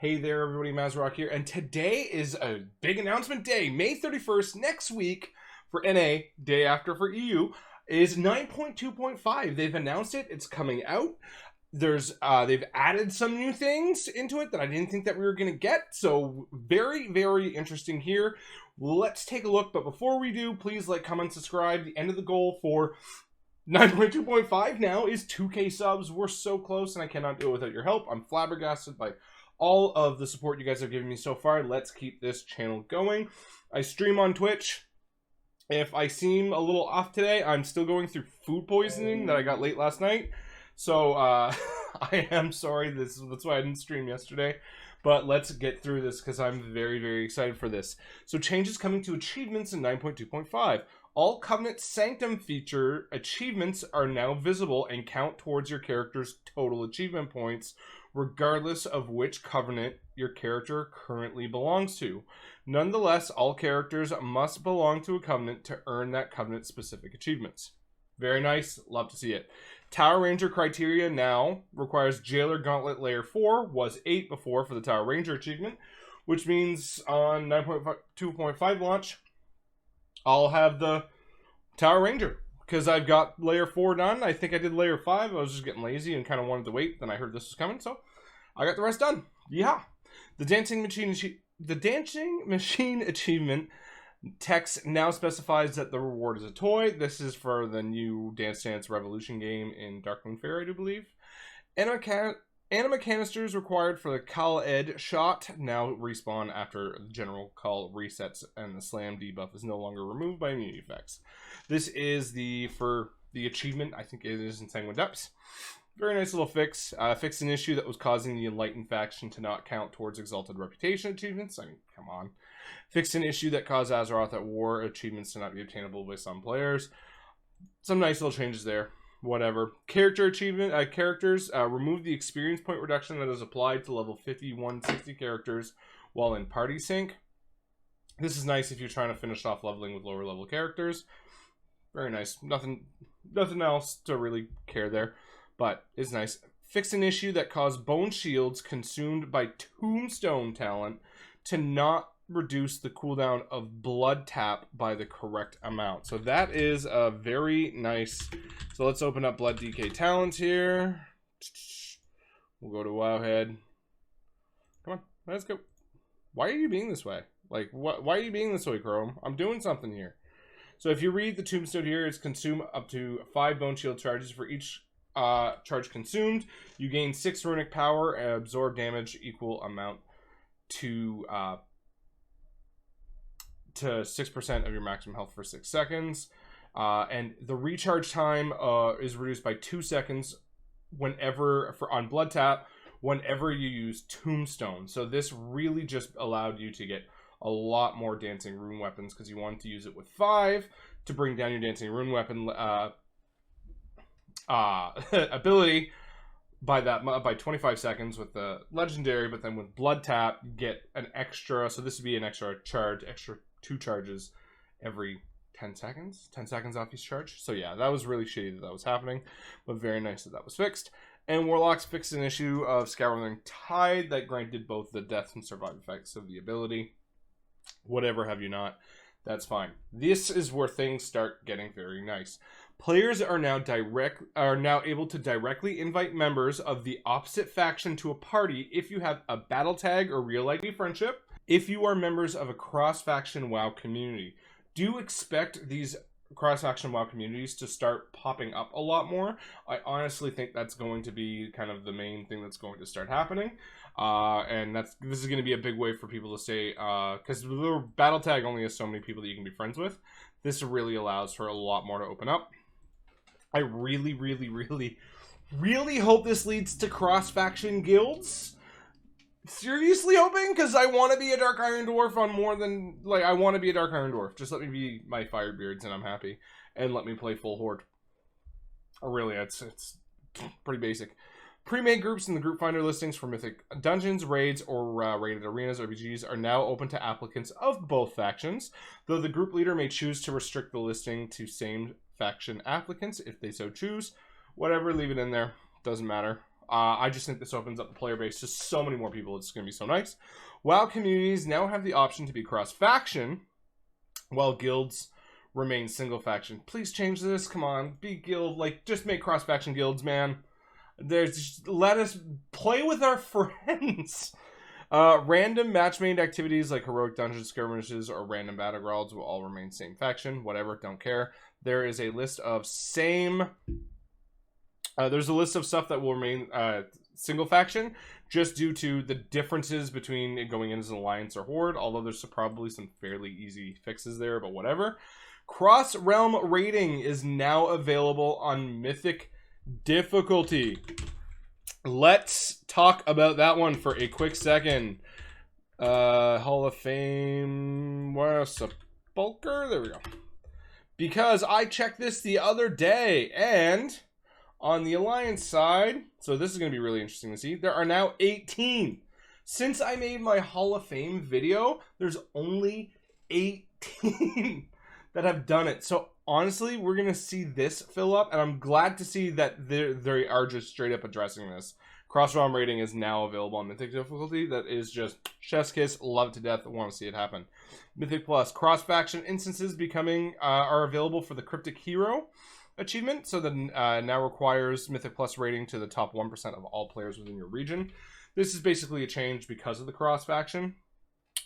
Hey there, everybody, Mazrock here, and today is a big announcement day. May 31st, next week, for NA, day after for EU, is 9.2.5. They've announced it, it's coming out. They've added some new things into it that I didn't think that we were going to get, so very, very interesting here. Let's take a look, but before we do, please like, comment, subscribe. The end of the goal for 9.2.5 now is 2K subs. We're so close, and I cannot do it without your help. I'm flabbergasted by all of the support you guys have given me so far. Let's keep this channel going. I stream on Twitch. If I seem a little off today, I'm still going through food poisoning that I got late last night. So, I am sorry. That's why I didn't stream yesterday. But let's get through this because I'm very, very excited for this. So, changes coming to achievements in 9.2.5. All Covenant Sanctum feature achievements are now visible and count towards your character's total achievement points, regardless of which Covenant your character currently belongs to. Nonetheless, all characters must belong to a Covenant to earn that Covenant-specific achievements. Very nice. Love to see it. Tower Ranger criteria now requires Jailer Gauntlet Layer 4, was 8 before for the Tower Ranger achievement, which means on 9.2.5 launch, I'll have the Tower Ranger, because I've got Layer 4 done. I think I did Layer 5. I was just getting lazy and kind of wanted to wait. Then I heard this was coming, so I got the rest done. Yeah. The Dancing Machine achievement text now specifies that the reward is a toy. This is for the new Dance Dance Revolution game in Darkmoon Fair, I do believe. Anima canisters required for the Call Ed shot now respawn after the general call resets and the slam debuff is no longer removed by immunity effects. This is for the achievement. I think it is in Sanguine Depths. Very nice little fix. Fixed an issue that was causing the Enlightened faction to not count towards Exalted Reputation achievements. I mean, come on. Fixed an issue that caused Azeroth at War achievements to not be obtainable by some players. Some nice little changes there. Whatever. Character achievement characters remove the experience point reduction that is applied to level 5160 characters while in party sync. This is nice if you're trying to finish off leveling with lower level characters. Very nice. Nothing else to really care there, but it's nice. Fix an issue that caused bone shields consumed by Tombstone talent to not reduce the cooldown of blood tap by the correct amount. So that is a very nice. So let's open up Blood Dk Talons here. We'll go to Wowhead. Come on, let's go. Why are you being this way? Like, why are you being this way, Chrome? I'm doing something here. So if you read the tombstone here, it's consume up to 5 bone shield charges for each charge consumed. You gain 6 runic power and absorb damage equal amount to 6% of your maximum health for 6 seconds. And the recharge time is reduced by 2 seconds on blood tap whenever you use Tombstone. So this really just allowed you to get a lot more Dancing Rune weapons because you wanted to use it with 5 to bring down your Dancing Rune weapon ability by 25 seconds with the legendary, but then with blood tap you get an extra, so this would be an extra 2 charges every 10 seconds off each charge. So yeah, that was really shitty that was happening, but very nice that was fixed. And Warlocks fixed an issue of Scouring Tide that granted both the death and survive effects of the ability. Whatever have you not, that's fine. This is where things start getting very nice. Players are now able to directly invite members of the opposite faction to a party if you have a battle tag or real life friendship. If you are members of a cross-faction WoW community, do expect these cross-faction WoW communities to start popping up a lot more. I honestly think that's going to be kind of the main thing that's going to start happening. And this is going to be a big way for people to say, because the battle tag only has so many people that you can be friends with. This really allows for a lot more to open up. I really, really, really, really hope this leads to cross-faction guilds. Seriously hoping, because I want to be a Dark Iron Dwarf on more than, like, I want to be a Dark Iron Dwarf. Just let me be my Firebeards and I'm happy. And let me play full Horde. Really, it's pretty basic. Pre-made groups in the group finder listings for Mythic Dungeons, Raids, or Raided Arenas RPGs are now open to applicants of both factions, though the group leader may choose to restrict the listing to same faction applicants if they so choose. Whatever, leave it in there. Doesn't matter. I just think this opens up the player base to so many more people. It's going to be so nice. WoW communities now have the option to be cross-faction, while guilds remain single-faction. Please change this. Come on. Be guild. Like, just make cross-faction guilds, man. Let us play with our friends. Random match-made activities like heroic dungeon skirmishes or random battlegrounds will all remain same faction. Whatever, don't care. There is a list of there's a list of stuff that will remain single faction, just due to the differences between going in as an alliance or horde. Although there's probably some fairly easy fixes there, but whatever. Cross-realm raiding is now available on Mythic difficulty. Let's talk about that one for a quick second. Hall of Fame, Sepulcher. There we go. Because I checked this the other day, and on the Alliance side, so this is going to be really interesting to see, there are now 18. Since I made my Hall of Fame video, there's only 18 that have done it. So honestly, we're going to see this fill up, and I'm glad to see that they are just straight up addressing this. Cross-realm rating is now available on Mythic difficulty. That is just chef's kiss, love it to death, want to see it happen. Mythic Plus, cross-faction instances are available for the Cryptic Hero achievement, so that now requires Mythic Plus rating to the top 1% of all players within your region. This is basically a change because of the cross-faction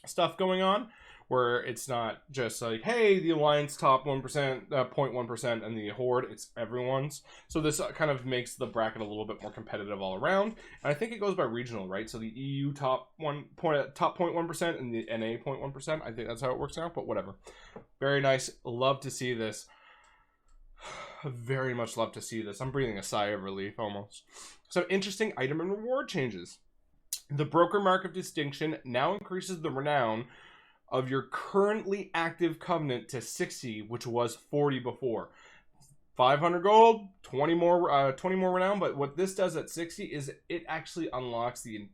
stuff going on, where it's not just like, hey, the Alliance top 1%, 0.1%, and the Horde, it's everyone's. So this kind of makes the bracket a little bit more competitive all around. And I think it goes by regional, right? So the EU top 0.1% and the NA 0.1%. I think that's how it works now, but whatever. Very nice. Love to see this. Very much love to see this. I'm breathing a sigh of relief almost. So interesting item and reward changes. The Broker Mark of Distinction now increases the renown of your currently active covenant to 60, which was 40 before. 500 gold, 20 more renown, but what this does at 60 is it actually unlocks the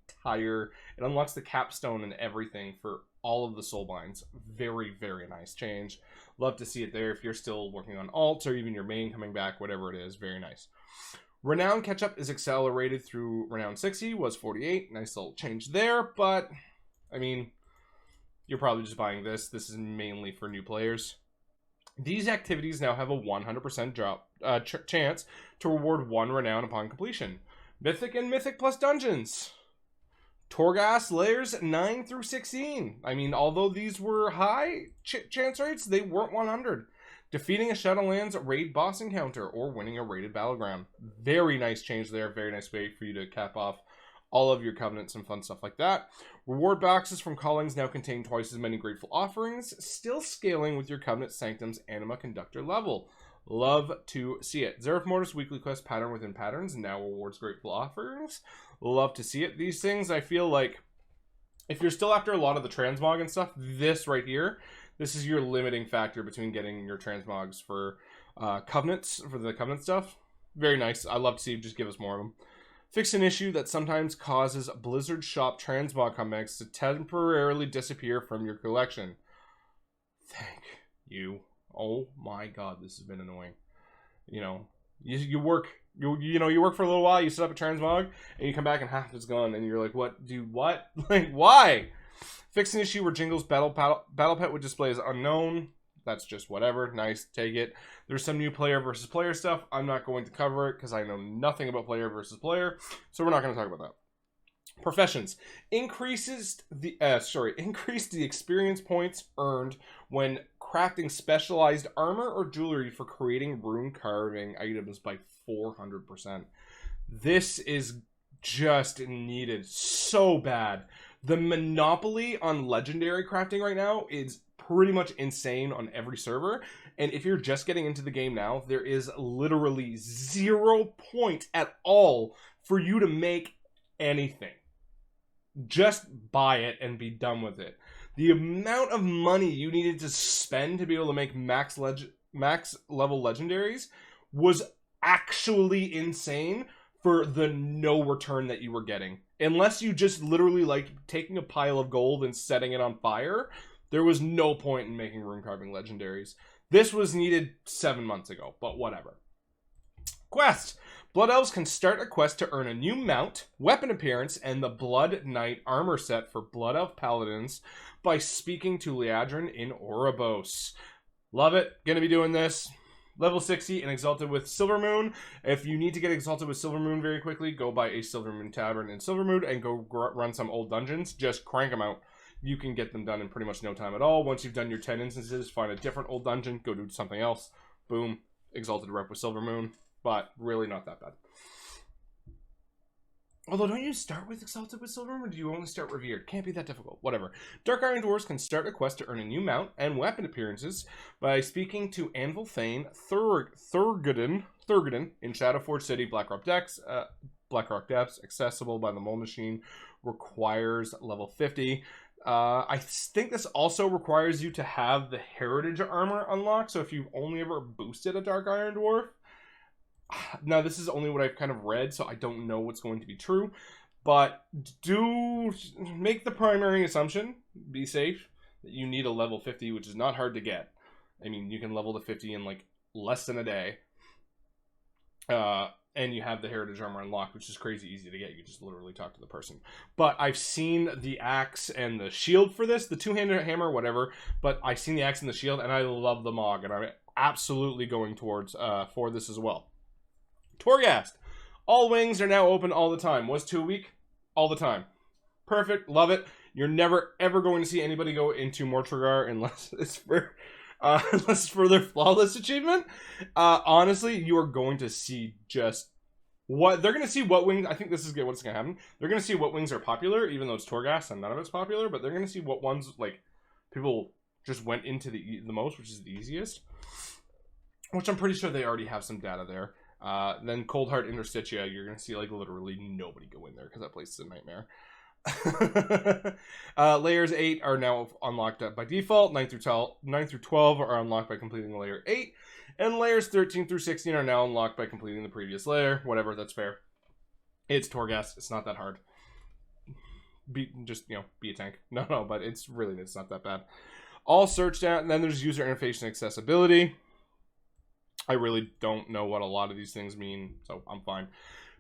capstone and everything for all of the soulbinds. Very, very nice change. Love to see it there if you're still working on alts or even your main coming back, whatever it is. Very nice. Renown catch-up is accelerated through Renown 60, was 48. Nice little change there, but, I mean, you're probably just buying this. This is mainly for new players. These activities now have a 100% chance to reward 1 renown upon completion. Mythic and Mythic Plus dungeons. Torghast layers 9 through 16. I mean, although these were high chance rates, they weren't 100. Defeating a Shadowlands raid boss encounter or winning a raided battleground. Very nice change there. Very nice way for you to cap off all of your covenants and fun stuff like that. Reward boxes from callings now contain twice as many grateful offerings, still scaling with your covenant sanctum's anima conductor level. Love to see it. Zerif Mortis weekly quest pattern within patterns now rewards grateful offerings. Love to see it. These things, I feel like, if you're still after a lot of the transmog and stuff, this right here, this is your limiting factor between getting your transmogs for covenants, for the covenant stuff. Very nice. I love to see you just give us more of them. Fix an issue that sometimes causes Blizzard Shop transmog comebacks to temporarily disappear from your collection. Thank you. Oh my god, this has been annoying. You know, you work for a little while, you set up a transmog, and you come back and half it's gone, and you're like, what? Dude, what? Like, why? Fix an issue where Jingle's battle pet would display as unknown. That's just whatever. Nice, take it. There's some new player versus player stuff. I'm not going to cover it because I know nothing about player versus player, so we're not going to talk about that. Professions. Increase the experience points earned when crafting specialized armor or jewelry for creating rune carving items by 400%. This is just needed so bad. The monopoly on legendary crafting right now is pretty much insane on every server, and if you're just getting into the game now, there is literally 0 point at all for you to make anything. Just buy it and be done with it. The amount of money you needed to spend to be able to make max level legendaries was actually insane for the no return that you were getting. Unless you just literally like taking a pile of gold and setting it on fire, there was no point in making rune carving legendaries. This was needed 7 months ago, but whatever. Quest. Blood Elves can start a quest to earn a new mount, weapon appearance, and the Blood Knight armor set for Blood Elf Paladins by speaking to Liadrin in Oribos. Love it. Gonna be doing this. Level 60 and Exalted with Silvermoon. If you need to get Exalted with Silvermoon very quickly, go buy a Silvermoon Tavern in Silvermoon and go run some old dungeons. Just crank them out. You can get them done in pretty much no time at all. Once you've done your 10 instances, find a different old dungeon, go do something else. Boom. Exalted rep with Silvermoon. But really not that bad. Although, don't you start with Exalted with Silvermoon, or do you only start Revered? Can't be that difficult. Whatever. Dark Iron Dwarves can start a quest to earn a new mount and weapon appearances by speaking to Anvil Thane Thurgoden in Shadowforge City, Blackrock Depths, accessible by the Mole Machine, requires level 50. I think this also requires you to have the Heritage Armor unlocked, so if you've only ever boosted a Dark Iron Dwarf, now this is only what I've kind of read, so I don't know what's going to be true, but do make the primary assumption, be safe, that you need a level 50, which is not hard to get. I mean, you can level to 50 in like less than a day, and you have the Heritage Armor unlocked, which is crazy easy to get. You just literally talk to the person. But I've seen the axe and the shield for this, the two-handed hammer, whatever, but I've seen the axe and the shield, and I love the Mog, and I'm absolutely going towards for this as well. Torghast. All wings are now open all the time. Was 2 a week? All the time. Perfect. Love it. You're never, ever going to see anybody go into Mortregar unless it's for their flawless achievement. Honestly, you are going to see just what... They're going to see what wings... I think this is what's going to happen. They're going to see what wings are popular, even though it's Torghast and none of it's popular, but they're going to see what ones, like, people just went into the most, which is the easiest. Which I'm pretty sure they already have some data there. Then Coldheart Interstitia, you're going to see like literally nobody go in there because that place is a nightmare. Layers 8 are now unlocked by default. 9 through 12 are unlocked by completing layer 8. And layers 13 through 16 are now unlocked by completing the previous layer. Whatever, that's fair. It's Torghast. It's not that hard. Be a tank. No, but it's not that bad. All searched out, and then there's user interface and accessibility. I really don't know what a lot of these things mean, so I'm fine.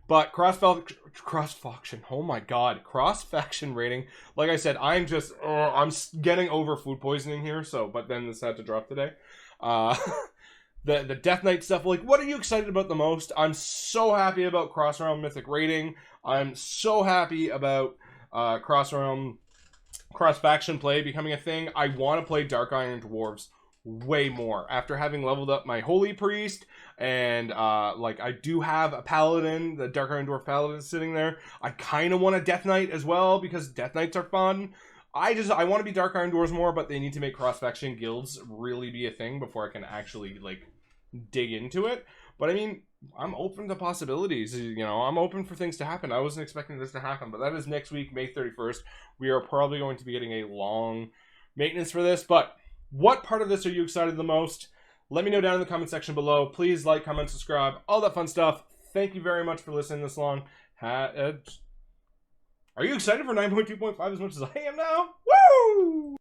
But cross-faction, oh my god, cross-faction rating. Like I said, I'm getting over food poisoning here, but then this had to drop today. The Death Knight stuff, like, what are you excited about the most? I'm so happy about cross-realm mythic rating. I'm so happy about cross-realm, cross-faction play becoming a thing. I want to play Dark Iron Dwarves way more after having leveled up my Holy Priest, and like I do have a Paladin, the Dark Iron Dwarf Paladin sitting there. I kind of want a Death Knight as well because Death Knights are fun. I want to be Dark Iron Dwarves more, but they need to make cross-faction guilds really be a thing before I can actually like dig into it. But I mean, I'm open to possibilities. I'm open for things to happen. I wasn't expecting this to happen, but that is next week, May 31st. We are probably going to be getting a long maintenance for this, but what part of this are you excited the most? Let me know down in the comment section below. Please like, comment, subscribe, all that fun stuff. Thank you very much for listening this long. Are you excited for 9.2.5 as much as I am now? Woo!